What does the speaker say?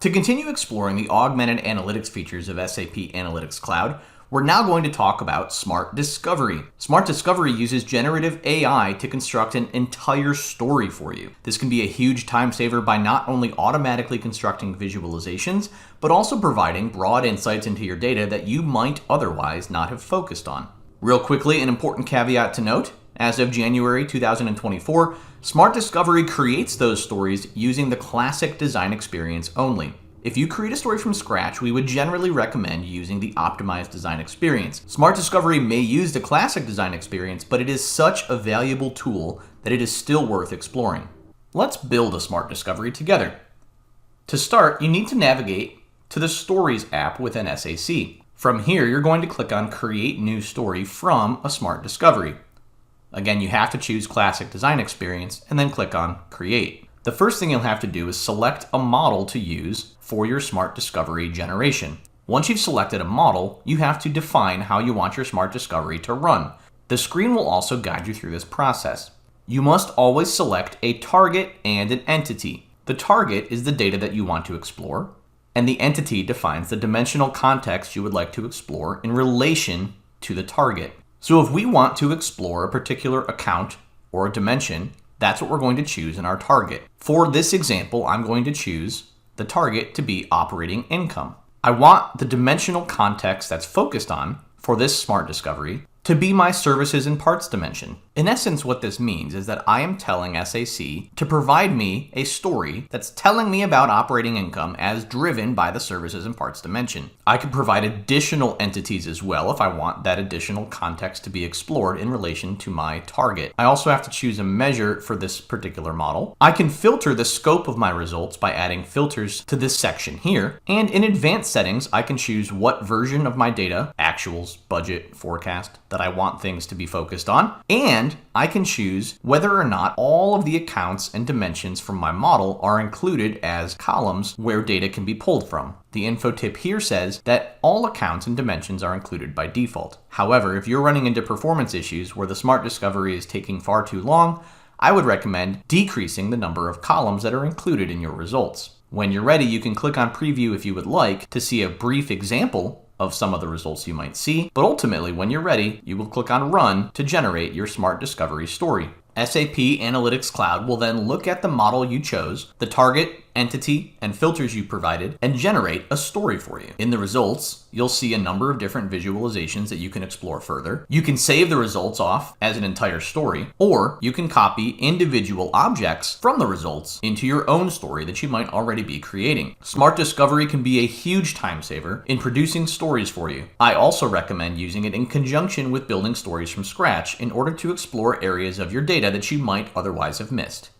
To continue exploring the augmented analytics features of SAP Analytics Cloud, we're now going to talk about Smart Discovery. Smart Discovery uses generative AI to construct an entire story for you. This can be a huge time saver by not only automatically constructing visualizations, but also providing broad insights into your data that you might otherwise not have focused on. Real quickly, an important caveat to note: as of January 2024, Smart Discovery creates those stories using the classic design experience only. If you create a story from scratch, we would generally recommend using the optimized design experience. Smart Discovery may use the classic design experience, but it is such a valuable tool that it is still worth exploring. Let's build a Smart Discovery together. To start, you need to navigate to the Stories app within SAC. From here, you're going to click on Create New Story from a Smart Discovery. Again, you have to choose Classic Design Experience and then click on Create. The first thing you'll have to do is select a model to use for your Smart Discovery generation. Once you've selected a model, you have to define how you want your Smart Discovery to run. The screen will also guide you through this process. You must always select a target and an entity. The target is the data that you want to explore, and the entity defines the dimensional context you would like to explore in relation to the target. So if we want to explore a particular account or a dimension, that's what we're going to choose in our target. For this example, I'm going to choose the target to be operating income. I want the dimensional context that's focused on for this Smart Discovery to be my services and parts dimension. In essence, what this means is that I am telling SAC to provide me a story that's telling me about operating income as driven by the services and parts dimension. I can provide additional entities as well if I want that additional context to be explored in relation to my target. I also have to choose a measure for this particular model. I can filter the scope of my results by adding filters to this section here. And in advanced settings, I can choose what version of my data, actuals, budget, forecast, that I want things to be focused on. And I can choose whether or not all of the accounts and dimensions from my model are included as columns where data can be pulled from. The info tip here says that all accounts and dimensions are included by default. However, if you're running into performance issues where the Smart Discovery is taking far too long, I would recommend decreasing the number of columns that are included in your results. When you're ready, you can click on Preview if you would like to see a brief example of some of the results you might see, but ultimately, when you're ready, you will click on Run to generate your Smart Discovery story. SAP Analytics Cloud will then look at the model you chose, the target, entity, and filters you provided, and generate a story for you. In the results, you'll see a number of different visualizations that you can explore further. You can save the results off as an entire story, or you can copy individual objects from the results into your own story that you might already be creating. Smart Discovery can be a huge time saver in producing stories for you. I also recommend using it in conjunction with building stories from scratch in order to explore areas of your data that you might otherwise have missed.